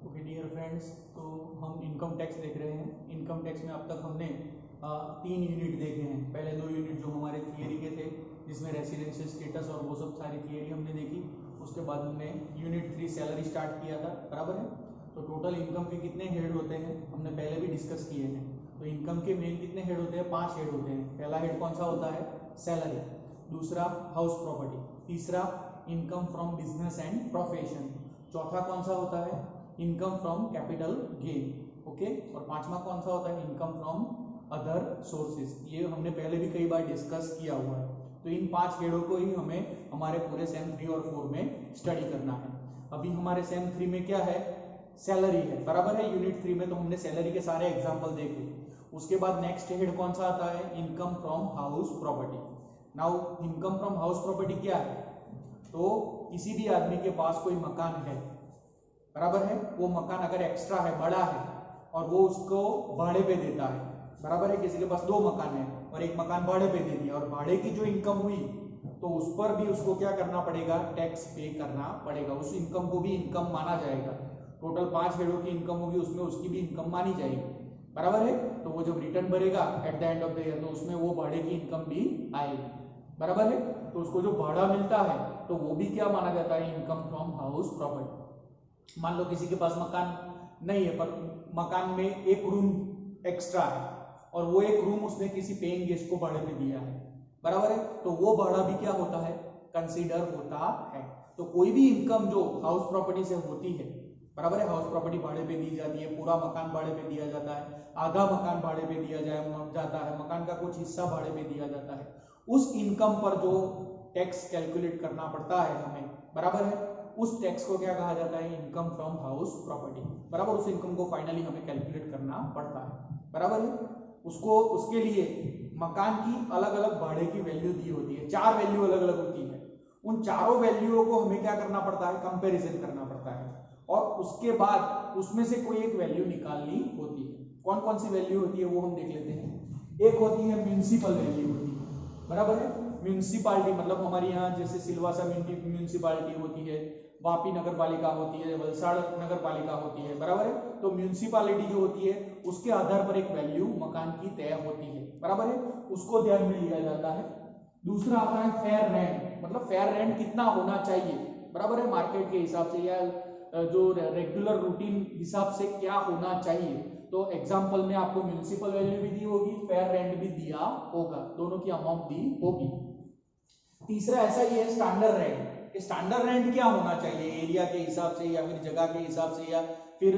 Okay dear friends, तो हम income tax देख रहे हैं। इनकम टैक्स में अब तक हमने 3 यूनिट देखे हैं। पहले 2 यूनिट जो हमारे थियरी के थे, जिसमें रेसिडेंशियल स्टेटस और वो सब सारी थियरी हमने देखी। उसके बाद हमने यूनिट 3 सैलरी स्टार्ट किया था, बराबर है। तो टोटल इनकम के कितने हेड होते हैं हमने पहले भी डिस्कस किए हैं। तो इनकम के मेन कितने हेड होते हैं? 5 हेड होते हैं। पहला हेड कौन सा होता है? सैलरी। दूसरा हाउस प्रॉपर्टी। तीसरा income from business and profession. चौथा कौन सा होता है? Income from capital gain. Okay. और पांचवा कौन सा होता है? Income from other sources. ये हमने पहले भी कई बार डिस्कस किया हुआ है। तो इन 5 हेडों को ही हमें हमारे पूरे सेम 3 और 4 में स्टडी करना है। अभी हमारे सेम 3 में क्या है? सैलरी है, बराबर है। यूनिट 3 में तो हमने सैलरी के सारे एग्जाम्पल देखे। उसके बाद नेक्स्ट हेड कौन सा आता है? Income from house property. Now income from house property क्या है? तो किसी भी आदमी के पास कोई मकान है, बराबर है। वो मकान अगर एक्स्ट्रा है, बड़ा है, और वो उसको भाड़े पे देता है, बराबर है। किसी के पास 2 मकान है और एक मकान भाड़े पे दे दिया, और भाड़े की जो इनकम हुई तो उस पर भी उसको क्या करना पड़ेगा? टैक्स पे करना पड़ेगा। उस इनकम को भी इनकम माना जाएगा। टोटल 5 हेडों की इनकम होगी, उसमें उसकी भी इनकम मानी जाएगी, बराबर है। तो वो जब रिटर्न भरेगा at the end of the year, तो उसमें वो भाड़े की इनकम भी आएगी, बराबर है। तो उसको जो भाड़ा मिलता है तो वो भी क्या माना जाता है? Income from house property. मान लो किसी के पास मकान नहीं है, पर मकान में एक रूम एक्स्ट्रा है, और वो एक रूम उसने किसी पेइंग गेस्ट को भाड़े पे दिया है, बराबर है। तो वो भाड़ा भी क्या होता है? कंसीडर होता है। तो कोई भी इनकम जो हाउस प्रॉपर्टी से होती है, बराबर है। हाउस प्रॉपर्टी भाड़े पे दी जाती है, पूरा मकान भाड़े पे दिया जाता है, आधा मकान भाड़े पे दिया जाता है, मकान का कुछ हिस्सा भाड़े पे दिया जाता है। उस इनकम पर जो टैक्स कैलकुलेट करना पड़ता है हमें, बराबर है, उस टैक्स को क्या कहा जाता है? इनकम फ्रॉम हाउस प्रॉपर्टी, बराबर। उस इनकम को फाइनली हमें कैलकुलेट करना पड़ता है, बराबर है। उसको उसके लिए मकान की अलग अलग भाड़े की वैल्यू दी होती है। 4 वैल्यू अलग अलग होती है। उन चारों वैल्यूओं को हमें क्या करना पड़ता है? कंपैरिजन करना पड़ता है, और उसके बाद उसमें से कोई एक वैल्यू निकालनी होती है। कौन कौन सी वैल्यू होती है वो हम देख लेते हैं। एक होती है म्यूनिसिपल वैल्यू होती है, बराबर है। म्यूनिसिपालिटी मतलब हमारे यहाँ जैसे सिलवासा म्यूनिसिपालिटी होती है, वापी नगर पालिका होती है, वलसाड़ नगर पालिका होती है, बराबर है। तो म्यूनिसिपालिटी जो होती है उसके आधार पर एक वैल्यू मकान की तय होती है, बराबर है। उसको ध्यान में लिया जाता है। दूसरा आता है फेयर रेंट, मतलब फेयर रेंट कितना होना चाहिए, बराबर है। मार्केट के हिसाब से या जो रेगुलर रूटीन हिसाब से क्या होना चाहिए। तो एग्जांपल में आपको म्यूनिसिपल वैल्यू भी दी होगी, फेयर रेंट भी दिया होगा, दोनों की अमाउंट दी होगी। तीसरा ऐसा ही है स्टैंडर्ड रेंट। स्टैंडर्ड रेंट क्या होना चाहिए? एरिया के हिसाब से या फिर जगह के हिसाब से या फिर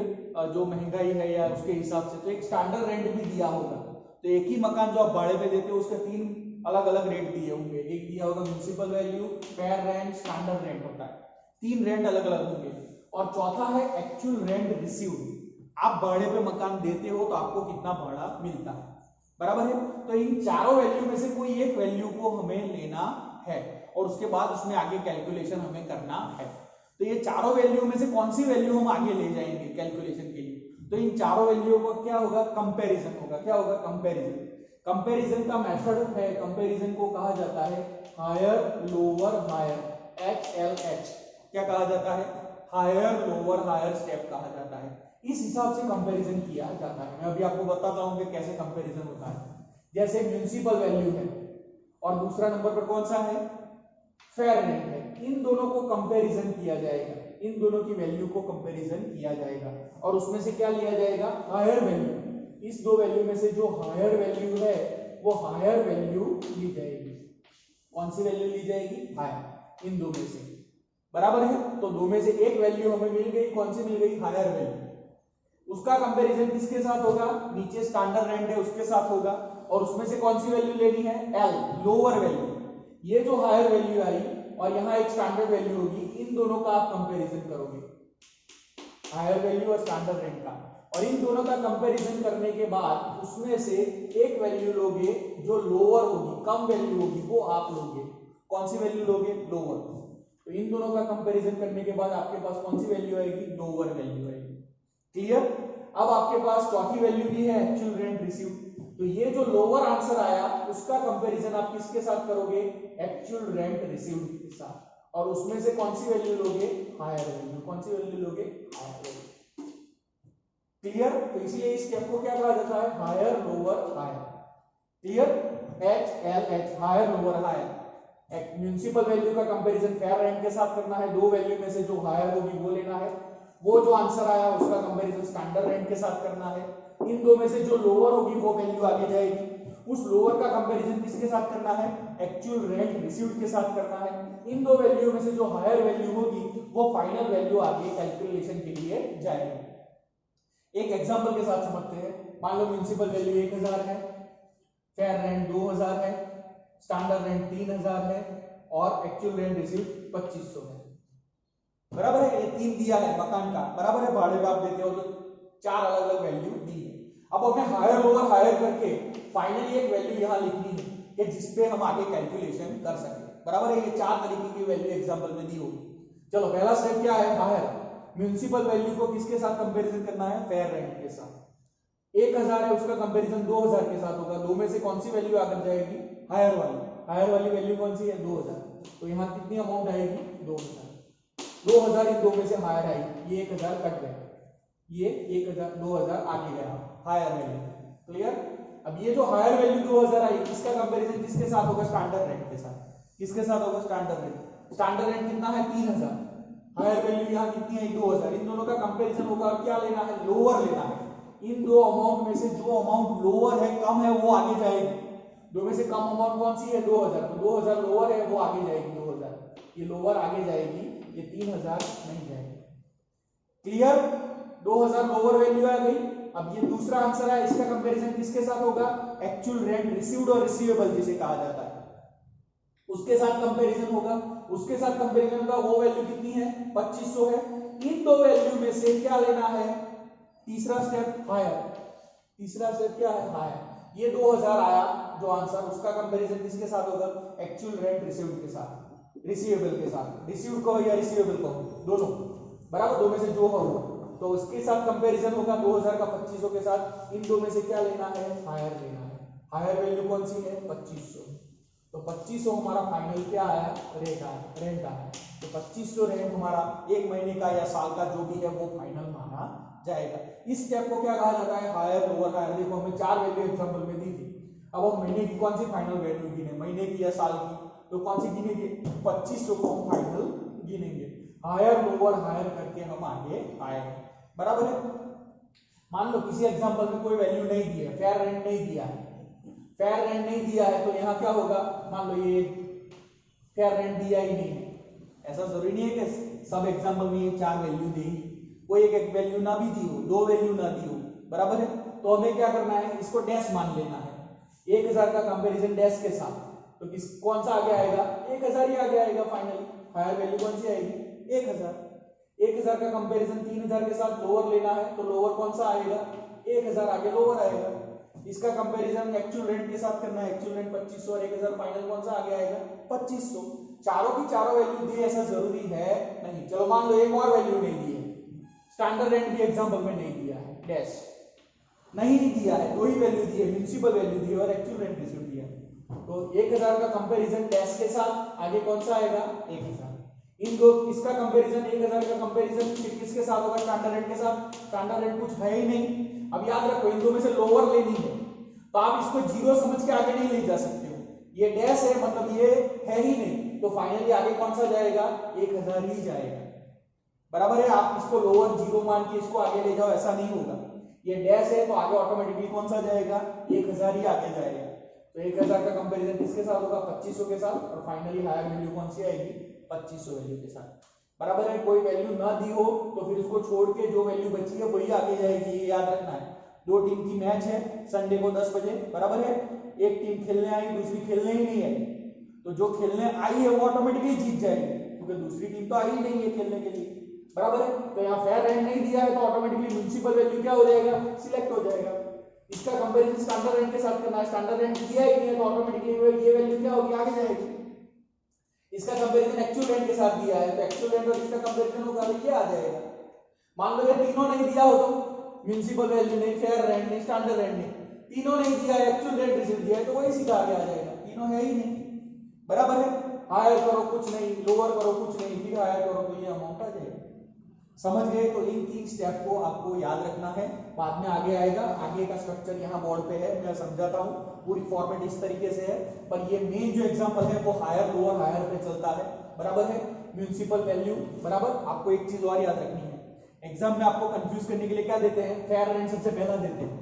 जो महंगाई है या उसके हिसाब से, तो एक स्टैंडर्ड रेंट भी दिया होगा। तो एक ही मकान जो आप भाड़े पे देते हो उसके 3 अलग अलग रेट दिए होंगे। एक दिया होगा municipal value, fair rent, standard rent होता है। 3 रेंट अलग अलग होंगे। और चौथा है एक्चुअल रेंट रिसीव्ड। आप भाड़े पे मकान देते हो तो आपको कितना भाड़ा मिलता है, बराबर है। तो इन चारों वैल्यू में से कोई एक वैल्यू को हमें लेना है, और उसके बाद उसमें आगे कैलकुलेशन हमें करना है। तो ये चारों वैल्यू में से कौन सी वैल्यू हम आगे ले जाएंगे कैलकुलेशन के लिए? तो इन चारों वैल्यू को क्या होगा? कंपैरिजन होगा। क्या होगा? कंपैरिजन। कंपैरिजन का मेथड है, कंपैरिजन को कहा जाता है हायर लोअर हायर, HLH। क्या कहा जाता है? हायर लोअर हायर स्टेप कहा जाता है। इस हिसाब से कंपैरिजन किया जाता है। मैं अभी आपको बताता हूं कि कैसे कंपैरिजन होता है। जैसे म्यूनिसिपल वैल्यू है और दूसरा नंबर पर कौन सा है? फेयर रेंट है। इन दोनों को कंपैरिजन किया जाएगा, इन दोनों की वैल्यू को कंपैरिजन किया जाएगा, और उसमें से क्या लिया जाएगा? Higher value. इस 2 वैल्यू में से जो हायर वैल्यू है वो हायर वैल्यू ली जाएगी। कौन सी वैल्यू ली जाएगी? हायर। इन 2 में से, बराबर है। तो 2 में से एक वैल्यू हमें मिल गई। कौन सी मिल गई? Higher value. उसका कंपैरिजन किसके साथ होगा? नीचे स्टैंडर्ड रेंट है उसके साथ होगा, और उसमें से कौन सी वैल्यू लेनी है? L, lower value. ये जो हायर वैल्यू आई और यहाँ एक स्टैंडर्ड वैल्यू होगी, इन दोनों का आप कंपैरिजन करोगे, हायर वैल्यू और स्टैंडर्ड रेंट का। और इन दोनों का कंपैरिजन करने के बाद उसमें से एक वैल्यू लोगे जो लोअर होगी, कम वैल्यू होगी, वो आप लोगे। कौन सी वैल्यू लोगे? लोअर। तो इन दोनों का कंपैरिजन करने के बाद आपके पास कौन सी वैल्यू आएगी? लोअर वैल्यू आएगी। क्लियर? अब आपके पास चौथी वैल्यू भी है एक्चुअल रेंट रिसीव्ड। तो ये जो लोअर आंसर आया उसका कंपैरिजन आप किसके साथ करोगे? एक्चुअल रेंट रिसीव्ड के साथ। और उसमें से कौन सी वैल्यू लोगे? Higher value. कौन सी वैल्यू लोगे? Higher value. क्लियर? तो इसलिए इस स्टेप को क्या कहा जाता है? Higher lower higher. Clear? HLH higher lower higher. एक म्युनिसिपल वैल्यू का कंपैरिजन फेयर रेंट के साथ करना है, दो वैल्यू में से जो हायर होगी वो लेना है, वो जो आंसर आया उसका कंपैरिजन स्टैंडर्ड रेंट के साथ करना है, इन दो में से जो लोअर होगी वो वैल्यू आगे जाएगी, उस लोअर का कंपैरिजन किसके साथ करना है? एक्चुअल रेंट रिसीव्ड के साथ करना है, इन दो वैल्यू में से जो हायर वैल्यू होगी वो फाइनल वैल्यू आगे कैलकुलेशन के लिए जाएगी। एक एग्जांपल के साथ समझते हैं। मान लो म्युनिसिपल वैल्यू 1000 है, फेयर रेंट 2000 है, स्टैंडर्ड रेंट 3000 है और एक्चुअल रेंट रिसीव्ड 2500 है। बराबर है? ये तीन दिया है मकान का, बराबर है? भाड़े पे आप देते हो तो चार अलग अलग वैल्यू दी है। अब हमें हायर लोअर हायर करके फाइनली एक वैल्यू यहाँ लिखनी है कि जिसपे हम आगे कैलकुलेशन कर सके। बराबर है? ये चार तरीके की वैल्यू एग्जांपल में दी होगी। चलो पहला स्टेप क्या है? हायर म्युनिसिपल वैल्यू को किसके साथ कंपैरिजन करना है? फेयर रेंट के साथ। 1000 है, उसका कंपैरिजन 2000 के साथ होगा। दो में से कौन सी वैल्यू आकर जाएगी? हायर वाली। हायर वाली वैल्यू कौन सी है? 2000। तो यहाँ कितनी अमाउंट आएगी? 2000। 2000 इन दो में से हायर आएगी, ये 1000 कट गया, ये 1000 2000 आगे गया हायर वैल्यू। क्लियर? अब ये जो हायर वैल्यू 2000 आई इसका कंपैरिजन किसके साथ होगा? स्टैंडर्ड रेंट के साथ। किसके साथ होगा? Standard rent. स्टैंडर्ड रेंट कितना है? 3000। हायर वैल्यू यहाँ कितनी है? 2000। इन दोनों का कंपैरिजन होगा और क्या लेना है? लोअर लेना है। इन दो अमाउंट में से जो अमाउंट लोअर है, कम है, वो आगे जाएगी। दो में से कम अमाउंट कौन सी है? 2000। तो 2000 लोअर है, वो आगे जाएगी 2000, ये लोअर आगे जाएगी, ये 3000 नहीं जाएगी। क्लियर? 2000 लोअर वैल्यू आ गई। अब ये दूसरा आंसर है, इसका कंपैरिजन किसके साथ होगा? एक्चुअल रेंट रिसीव्ड और रिसीवेबल जिसे कहा जाता है उसके साथ कंपैरिजन होगा। उसके साथ कंपैरिजन होगा, वो वैल्यू कितनी है? 2500 है। इन दो वैल्यू में से क्या लेना है? तीसरा स्टेप हायर। तीसरा स्टेप क्या है? हायर। ये 2000 आया जो आंसर, उसका कंपैरिजन किसके साथ होगा? एक्चुअल रेंट रिसीव्ड के साथ, रिसीवेबल के साथ। रिसीव्ड कहो या रिसीवेबल कहो, दोनों बराबर, दो में से जो होगा तो उसके साथ कंपैरिजन होगा 2000 का 2500 के साथ। इन दो में से क्या लेना है? हायर लेना है। हायर वैल्यू कौन सी है? 2500। तो 2500 हमारा फाइनल क्या आया? रेट आया, रेंट आया। तो 2500 रेंट हमारा एक महीने का या साल का जो भी है वो फाइनल माना जाएगा। इस स्टेप को क्या कहा जाता है? Higher lower higher. देखो हमने चार वैल्यू एग्जांपल में दी थी। अब हम महीने की कौन सी फाइनल वैल्यू गिने? महीने की या साल की? तो कौन सी गिनेंगे? 2500 को हम फाइनल गिनेंगे। हायर लोअर हायर करके हम आगे आएंगे। बराबर है? मान लो किसी एग्जांपल में कोई वैल्यू नहीं दी है, फेयर रेंट नहीं दिया है, फेयर रेंट नहीं दिया है, तो यहाँ क्या होगा? मान लो ये फेयर रेंट दिया ही नहीं है। ऐसा जरूरी नहीं है कि सब एग्जांपल में ये चार वैल्यू दे, कोई एक वैल्यू ना भी दी हो, दो वैल्यू ना दी हो। बराबर है? तो हमें क्या करना है? इसको डैश मान लेना है। 1000 का कंपैरिजन डैश के साथ, तो किस कौन सा आगे आएगा? 1000 ही आगे आएगा फाइनली। हायर वैल्यू कौन सी आएगी? 1000। 1000 का कंपैरिजन 3000 के साथ लोअर लेना है, तो लोअर कौन सा आएगा? 1000 आगे लोअर आएगा। इसका कंपैरिजन एक्चुअल रेंट के साथ करना है, एक्चुअल रेंट 2500 और 1000 फाइनल कौन सा आगे आएगा? 2500। चारों की चारों वैल्यू दी ऐसा जरूरी है नहीं। चलो मान लो एक और वैल्यू नहीं दी है, स्टैंडर्ड रेंट भी एग्जांपल में नहीं दिया है, डैश नहीं दिया है, दो ही वैल्यू दी है, म्युनिसिपल वैल्यू दी है और एक्चुअल रेंट रिसीव्ड दिया है। तो 1000 का कंपैरिजन डैश के साथ आगे कौन सा आएगा? 1000। इन दो इसका कंपैरिजन 1000 का कंपैरिजन किसके साथ होगा? स्टैंडर्ड रेंट के साथ। स्टैंडर्ड रेंट कुछ है ही नहीं। अब याद रखो इन दो में से लोअर लेनी है, तो आप इसको जीरो समझ के आगे नहीं ले जा सकते हो। ये डैश है मतलब ये है ही नहीं, तो फाइनली आगे कौन सा जाएगा? 1000 ही जाएगा। बराबर है? आप इसको लोअर जीरो मान के इसको आगे ले जाओ, ऐसा नहीं होगा। ये डैश है तो आगे ऑटोमेटिकली कौन सा जाएगा? 1000 ही आगे जाएगा। तो 1000 का कंपैरिजन किसके साथ होगा? 2500 के साथ। और फाइनली हायर वैल्यू कौन सी आएगी? 2500 वैल्यू के साथ। बराबर है? कोई वैल्यू ना दी हो तो फिर उसको छोड़ के जो वैल्यू बची है वही आगे जाएगी, ये याद रखना है। दो टीम की मैच है संडे को 10 बजे। बराबर है? एक टीम खेलने आई, दूसरी खेलने ही नहीं आई, तो जो खेलने आई है वो ऑटोमेटिकली जीत जाएगी, क्योंकि दूसरी टीम तो आई ही नहीं है खेलने के लिए। बराबर है? तो यहाँ फेयर रेंट नहीं दिया है तो ऑटोमेटिकली म्युनिसिपल वैल्यू क्या हो जाएगा? सिलेक्ट हो जाएगा। इसका कंपैरिजन स्टैंडर्ड रेंट के साथ करना है, स्टैंडर्ड रेंट दिया ही नहीं है तो ऑटोमेटिकली ये वैल्यू क्या होगी? आगे जाएगी। इसका कंपैरिजन एक्चुअल रेंट के साथ दिया है, तो एक्चुअल रेंट और इसका कंपैरिजन होगा तो ये आ जाएगा। मान लो ये तीनों नहीं दिया हो, तो म्युनिसिपल वैल्यू नहीं, फेयर रेंट नहीं, स्टैंडर्ड रेंट नहीं, तीनों नहीं दिया है, एक्चुअल रेंट रिसीव दिया है, तो वही सीधा आगे आ जाएगा। तीनों है ही नहीं। बराबर है? हायर करो कुछ नहीं, लोअर करो कुछ नहीं, फिर हायर करो तो ये अमाउंट आ जाएगा। समझ गए? तो इन 3 स्टेप को आपको याद रखना है, बाद में आगे आएगा। आगे का स्ट्रक्चर यहाँ बोर्ड पे है, मैं समझाता हूँ। पूरी फॉर्मेट इस तरीके से है, पर ये मेन जो एग्जांपल है वो हायर लोअर हायर पे चलता है, बराबर है। म्युनिसिपल वैल्यू, बराबर। आपको एक चीज और याद रखनी है, एग्जाम में आपको कंफ्यूज करने के लिए क्या देते हैं, फेयर रेंट सबसे पहला देते हैं,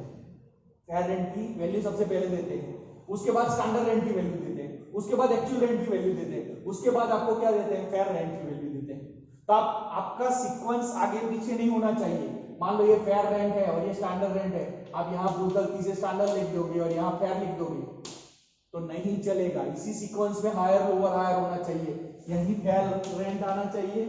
फेयर रेंट की वैल्यू सबसे पहले देते हैं, उसके बाद स्टैंडर्ड रेंट की वैल्यू देते हैं, उसके बाद एक्चुअल रेंट की वैल्यू देते हैं, उसके बाद आपको क्या देते हैं, फेयर रेंट की वैल्यू देते हैं। तो आपका सीक्वेंस आगे पीछे नहीं होना चाहिए। मान लो ये फेयर रेंट है और ये स्टैंडर्ड रेंट है, आप यहाँ भूल गलती से स्टैंडर्ड लिख दोगे और यहाँ फेयर लिख दोगे तो नहीं चलेगा। इसी सीक्वेंस में हायर लोअर हायर होना चाहिए, यही फेयर रेंट आना चाहिए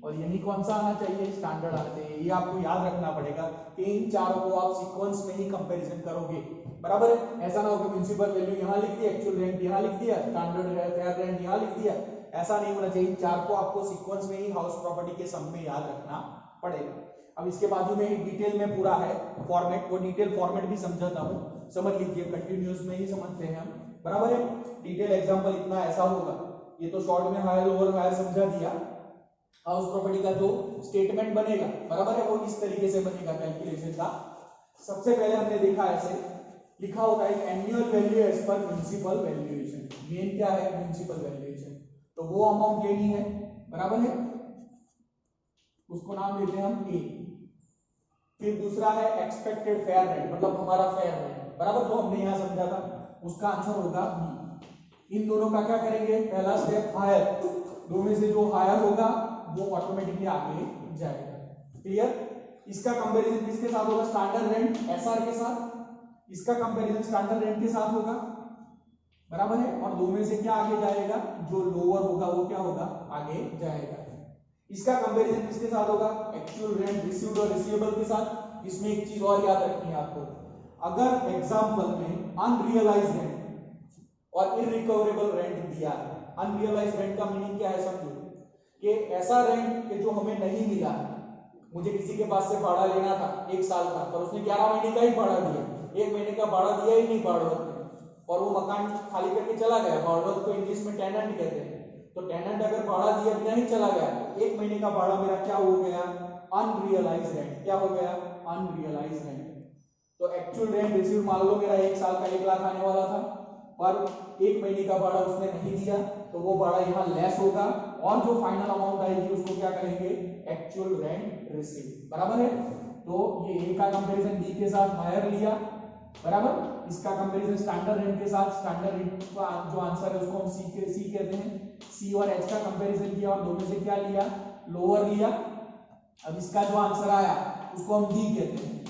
और यही कौन सा आना चाहिए, स्टैंडर्ड आना चाहिए। ये आपको याद रखना पड़ेगा कि इन चारों को आप सीक्वेंस में ही कंपैरिजन करोगे, बराबर है। ऐसा ना हो कि म्युनिसिपल वैल्यू यहाँ लिख दी, एक्चुअल रेंट यहाँ लिख दिया, स्टैंडर्ड फेयर रेंट यहाँ लिख दिया, ऐसा नहीं होना चाहिए। इन चार को आपको सीक्वेंस में ही हाउस प्रॉपर्टी के सम में याद रखना पड़ेगा। अब इसके बाजू में ही डिटेल में पूरा है फॉर्मेट, वो डिटेल फॉर्मेट भी समझाता हूँ, समझ लीजिए, कंटिन्यूअस में ही समझते हैं हम, बराबर है। डिटेल एग्जांपल इतना ऐसा होगा, ये तो शॉर्ट में हायर लोअर हायर समझा दिया। हाउस प्रॉपर्टी का जो स्टेटमेंट बनेगा, बराबर है, वो इस तरीके से बनेगा कैलकुलेशन का। सबसे पहले हमने देखा ऐसे लिखा होता है annual value as per municipal valuation. Main क्या है, म्युनिसिपल वैल्यूएशन, तो वो अमाउंट लेनी है, बराबर है, उसको नाम देते हैं हम ए। फिर दूसरा है एक्सपेक्टेड फेयर रेंट, मतलब हमारा फेयर रेंट, बराबर, जो हमने यहां समझा था, उसका आंसर होगा बी। इन दोनों का क्या करेंगे, पहला स्टेप हायर, दो में से जो हायर होगा वो ऑटोमेटिकली आगे जाएगा, क्लियर। इसका कंपैरिजन किसके साथ होगा, स्टैंडर्ड रेंट एसआर के साथ, इसका कंपैरिजन स्टैंडर्ड रेंट के साथ होगा, बराबर है। और दो में से क्या आगे जाएगा, जो लोअर होगा वो क्या होगा, आगे जाएगा। इसका कंपैरिजन किसके साथ होगा, एक्चुअल रेंट रिसीव्ड और रिसीवेबल के साथ। इसमें एक चीज और याद रखनी है आपको, अगर एग्जांपल में अनरियलाइज्ड रेंट और इररिकवरेबल रेंट दिया है, अनरियलाइज्ड रेंट का मीनिंग क्या है, समझो कि ऐसा रेंट कि जो हमें नहीं मिला है। मुझे किसी के पास से भाड़ा लेना था 1 साल का, पर उसने 11 महीने का ही भाड़ा दिया, 1 महीने का भाड़ा दिया ही नहीं भाड़वत ने, और वो मकान खाली करके चला गया। भाड़वत को इंग्लिश में टेनेंट कहते हैं। तो टेनेंट अगर भाड़ा दिया बिना ही चला गया, 1 महीने का भाड़ा मेरा क्या हो गया, अनरियलाइज्ड रेंट। क्या हो गया, अनरियलाइज्ड रेंट। तो एक्चुअल रेंट रिसीव मान लो मेरा 1 साल का 1 लाख आने वाला था, पर 1 महीने का भाड़ा उसने नहीं दिया, तो वो भाड़ा यहाँ लेस होगा और जो फाइनल अमाउंट आएगी उसको क्या करेंगे, एक्चुअल रेंट रिसीव, बराबर है। तो ये ए का कंपैरिजन बी के साथ हायर लिया, बराबर। इसका कंपैरिजन स्टैंडर्ड रेंट के साथ, स्टैंडर्ड रेंट का जो आंसर है उसको हम सी कहते हैं। सी और एच का कंपैरिजन किया और दो में से क्या लिया, लोअर लिया। अब इसका जो आंसर आया उसको हम डी कहते हैं,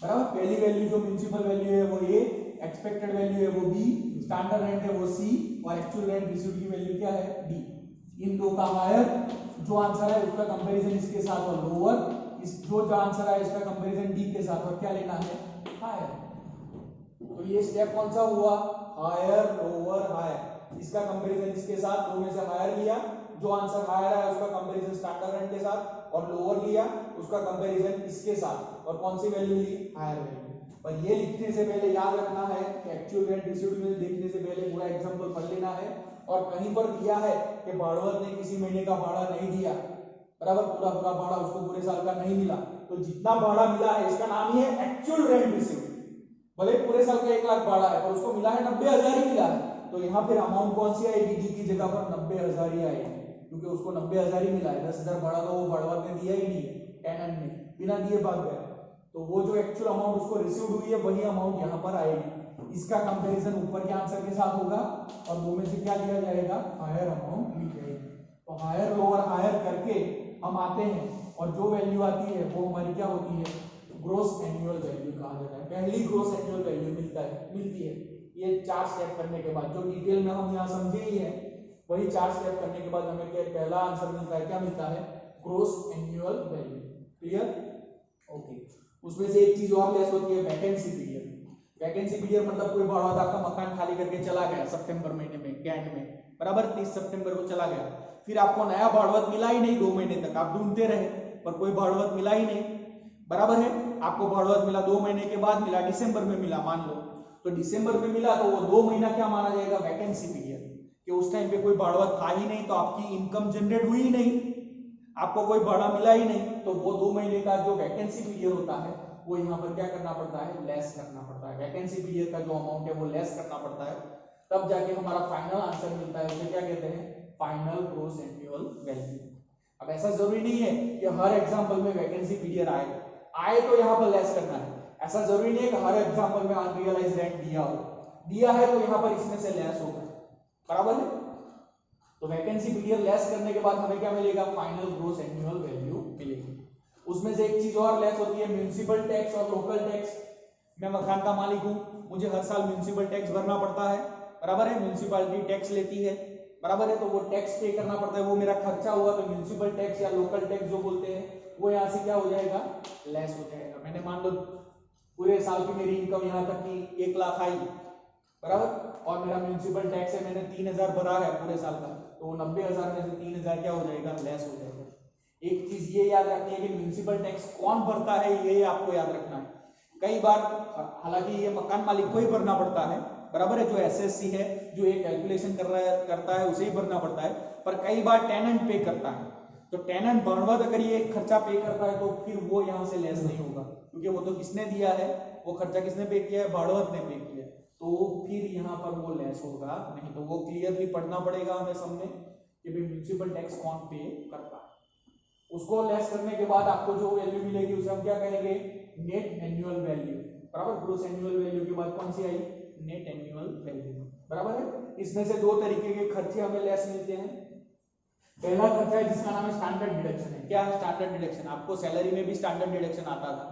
बराबर। पहली वैल्यू जो म्युनिसिपल वैल्यू है वो ए, एक्सपेक्टेड वैल्यू है वो बी, स्टैंडर्ड रेंट है वो सी और एक्चुअल रेंट रिसीव्ड की वैल्यू क्या है, डी। इन दो का हायर जो आंसर है उसका कंपैरिजन इसके साथ और लोअर, इस जो आंसर है इसका कंपैरिजन डी के साथ और क्या लेना है, हायर। तो ये स्टेप कौन सा हुआ, हायर लोअर हायर। इसका कंपैरिजन इसके साथ, दो में से हायर लिया, जो आंसर हायर है उसका कंपैरिजन स्टैंडर्ड रेंट के साथ, और लोअर लिया उसका कंपैरिजन इसके साथ, और कौन सी वैल्यू ली, हायर वैल्यू। पर ये लिखने से पहले याद रखना है कि एक्चुअल रेंट रिसीव्ड में देखने से पहले पूरा एग्जांपल पढ़ लेना है। और कहीं पर दिया है कि भाड़वत ने किसी महीने का भाड़ा नहीं दिया, बराबर, पूरा भाड़ा उसको पूरे साल का नहीं मिला, तो जितना भाड़ा मिला है इसका नाम ही है एक्चुअल रेंट रिसीव्ड। भले पूरे साल का 1 लाख भाड़ा है पर उसको मिला है 90,000 ही मिला है, तो यहाँ फिर अमाउंट कौन सी आएगी, डी की जगह पर 90,000 ही आएगी, क्योंकि उसको 90,000 ही मिला है। 10,000 भाड़ा तो वो भाड़वत ने दिया ही नहीं है, टेनेंट ने बिना दिए भाग गया, तो वो जो एक्चुअल अमाउंट उसको रिसीव्ड हुई है वही अमाउंट यहाँ पर आएगी। इसका कंपैरिजन ऊपर के आंसर के साथ होगा और दो में से क्या लिया जाएगा, हायर अमाउंट ली जाएगी। तो हायर लोअर हायर करके हम आते हैं और जो वैल्यू आती है वो हमारी क्या होती है, ग्रोस एनुअल वैल्यू कहा जाता है। पहली ग्रोस एनुअल वैल्यू मिलती है ये 4 स्टेप करने के बाद, जो डिटेल में हम यहाँ समझे ही है वही 4 स्टेप करने के बाद हमें क्या पहला आंसर मिलता है, क्या मिलता है, gross annual value. Clear, okay. उसमें से एक चीज और लेस होती है, वैकेंसी पीरियड। वैकेंसी पीरियड मतलब कोई भाड़वत आपका मकान खाली करके चला गया सितंबर महीने में, कैंड में, बराबर, 30 सितंबर को चला गया, फिर आपको नया भाड़वत मिला ही नहीं, 2 महीने तक आप ढूंढते रहे पर कोई भाड़वत मिला ही नहीं, बराबर है। आपको भाड़वत मिला 2 महीने के बाद मिला, दिसंबर में मिला मान लो, तो दिसंबर में मिला तो वो 2 महीना क्या माना जाएगा, वैकेंसी पीरियड, कि उस टाइम पे कोई भाड़वत था ही नहीं, तो आपकी इनकम जनरेट हुई ही नहीं, आपको कोई भाड़ा मिला ही नहीं, तो वो 2 महीने का जो वैकेंसी पीरियड होता है वो यहाँ पर क्या करना पड़ता है, लेस करना पड़ता है। वैकेंसी पीरियड का जो अमाउंट है वो लेस करना पड़ता है, तब जाके हमारा फाइनल आंसर मिलता है। उसे क्या कहते हैं, फाइनल ग्रॉस एनुअल वैल्यू। अब ऐसा जरूरी नहीं है कि हर एग्जांपल में वैकेंसी पीरियड आए तो यहाँ पर लेस करना है। ऐसा जरूरी नहीं है कि हर एग्जांपल में अनरियलाइज्ड रेंट दिया है तो यहाँ पर इसमें से लेस होगा, बराबर है। तो वैकेंसी पीरियड लेस करने के बाद हमें क्या मिलेगा, फाइनल ग्रॉस एनुअल वैल्यू मिलेगी। उसमें से एक चीज और लेस होती है, म्युनिसिपल टैक्स और लोकल टैक्स। मैं मकान का मालिक हूँ, मुझे हर साल म्युनिसिपल टैक्स भरना पड़ता है, बराबर है। म्युनिसिपैलिटी टैक्स लेती है, बराबर है, तो वो टैक्स पे करना पड़ता है, वो मेरा खर्चा हुआ। तो म्युनिसिपल टैक्स या लोकल टैक्स जो बोलते हैं वो यहाँ से क्या हो जाएगा, लेस हो जाएगा। मैंने मान लो पूरे साल की मेरी इनकम यहाँ तक की 1 लाख आई, बराबर, और मेरा म्युनिसिपल टैक्स है, मैंने 3000 भरा है पूरे साल का, तो 90,000 में से 3000 क्या हो जाएगा, लेस हो जाएगा। एक चीज ये याद रखनी है कि म्युनिसिपल टैक्स कौन भरता है, ये आपको याद रखना है। कई बार हालांकि ये मकान मालिक को ही भरना पड़ता है, बराबर है, जो एसएससी है, जो ये कैलकुलेशन करता है उसे ही भरना पड़ता है, पर कई बार टेनेंट पे करता है। तो टेनेंट भाड़वत अगर ये खर्चा पे करता है तो फिर वो यहाँ से लेस नहीं होगा, क्योंकि वो तो किसने दिया है, वो खर्चा किसने पे किया है, भाड़वत ने पे किया है, तो फिर यहाँ पर वो लेस होगा नहीं। तो वो क्लियरली पढ़ना पड़ेगा हमें सामने कि भाई म्युनिसिपल टैक्स कौन पे करता है। उसको लेस करने के बाद आपको जो वैल्यू मिलेगी उसे हम क्या करेंगे, नेट एनुअल वैल्यू, बराबर। ग्रॉस एनुअल वैल्यू के बाद कौन सी आई, नेट एनुअल वैल्यू, बराबर है। इसमें से 2 तरीके के खर्चे हमें लेस मिलते हैं। पहला खर्चा है जिसका नाम है स्टैंडर्ड डिडक्शन है। क्या है स्टैंडर्ड डिडक्शन, आपको सैलरी में भी स्टैंडर्ड डिडक्शन आता था,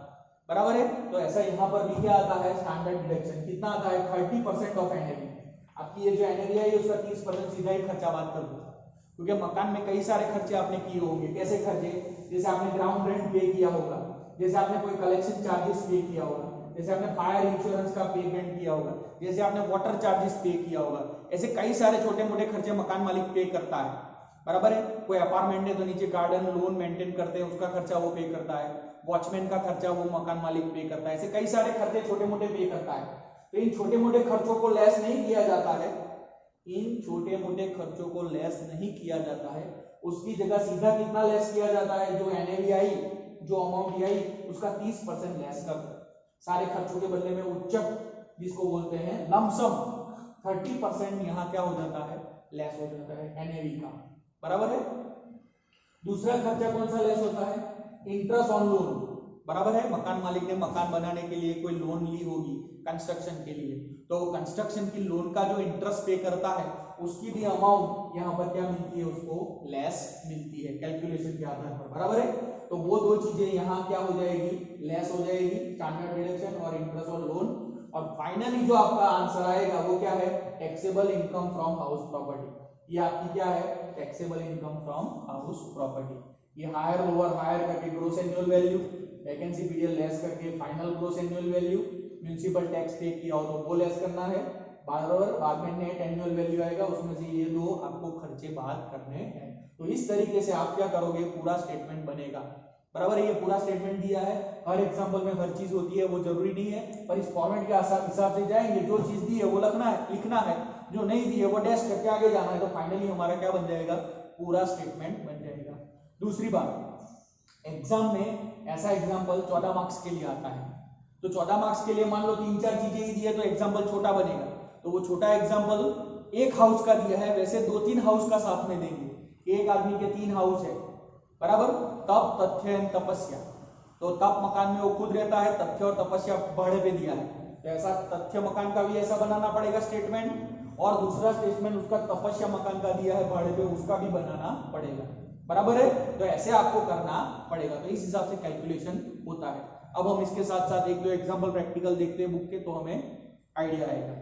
बराबर है। तो ऐसा यहाँ पर भी क्या आता है, स्टैंडर्ड डिडक्शन। कितना आता है, 30% ऑफ एनएवी। आपकी ये जो एनएवी है उसका 30% सीधा ही खर्चा बात कर दो, क्योंकि मकान में कई सारे खर्चे आपने किए होंगे। कैसे खर्चे, जैसे आपने ग्राउंड रेंट पे किया होगा, जैसे आपने कोई कलेक्शन चार्जेस पे किया होगा, जैसे आपने फायर इंश्योरेंस का पेमेंट किया होगा, जैसे आपने वाटर चार्जेस पे किया होगा। ऐसे कई सारे छोटे मोटे खर्चे मकान मालिक पे करता है, बराबर है। कोई अपार्टमेंट है तो नीचे गार्डन लोन मेंटेन करते हैं, उसका खर्चा वो पे करता है। वॉचमैन का खर्चा वो मकान मालिक पे करता है। ऐसे कई सारे खर्चे छोटे मोटे पे करता है। तो इन छोटे मोटे खर्चों को लेस नहीं किया जाता है, इन छोटे मोटे खर्चों को लेस नहीं किया जाता है। उसकी जगह सीधा कितना लेस किया जाता है, जो एनएवी आई, जो अमाउंट आई, उसका 30% लेस कर दो। सारे खर्चों के बदले में उच्चक जिसको बोलते हैं लमसम 30% यहाँ क्या हो जाता है, लेस हो जाता है एनएवी का, बराबर है। दूसरा खर्चा कौन सा लेस होता है, इंटरेस्ट ऑन लोन, बराबर है। मकान मालिक ने मकान बनाने के लिए कोई लोन ली होगी कंस्ट्रक्शन के लिए, तो कंस्ट्रक्शन की लोन का जो इंटरेस्ट पे करता है उसकी भी अमाउंट यहाँ पर क्या मिलती है, उसको लेस मिलती है कैलकुलेशन के आधार पर, बराबर है। तो वो 2 चीजें यहाँ क्या हो जाएगी, लेस हो जाएगी, स्टैंडर्ड डिडक्शन और इंटरेस्ट ऑन लोन। और फाइनली जो आपका आंसर आएगा वो क्या है, taxable income from house property. ये आपकी क्या है, taxable income from house property. ये हायर लोअर हायर करके gross annual value, vacancy period less करके final gross annual value, municipal tax pay किया हो तो वो लेस करना है, बराबर। बाद में नेट एनुअल वैल्यू आएगा, उसमें से ये 2 आपको खर्चे बात करने हैं। तो इस तरीके से आप क्या करोगे, पूरा स्टेटमेंट बनेगा, बराबर है। ये पूरा स्टेटमेंट दिया है, हर एग्जांपल में हर चीज होती है वो जरूरी नहीं है, पर इस फॉर्मेट के हिसाब से जाएंगे। जो चीज दी है वो लिखना है, जो नहीं दी है वो डैश करके आगे जाना है। तो फाइनली हमारा क्या बन जाएगा, पूरा स्टेटमेंट बन जाएगा। दूसरी बात, एग्जाम में ऐसा एग्जाम्पल 14 मार्क्स के लिए आता है, तो 14 मार्क्स के लिए मान लो 3-4 चीजें ही दी है तो एग्जाम्पल छोटा बनेगा। तो वो छोटा एग्जाम्पल एक हाउस का दिया है, वैसे 2-3 हाउस का साथ में देंगे। एक आदमी के 3 हाउस है, बराबर। तप तथ्य एवं तपस्या, तो तप मकान में वो खुद रहता है, तथ्य और तपस्या भाड़े पे दिया है, तो ऐसा तथ्य मकान का भी ऐसा बनाना पड़ेगा स्टेटमेंट, और दूसरा स्टेटमेंट उसका तपस्या मकान का दिया है भाड़े पे, उसका भी बनाना पड़ेगा, बराबर है। तो ऐसे आपको करना पड़ेगा, तो इस हिसाब से कैलकुलेशन होता है। अब हम इसके साथ साथ 1-2 एग्जाम्पल प्रैक्टिकल देखते हैं बुक के, तो हमें आइडिया आएगा।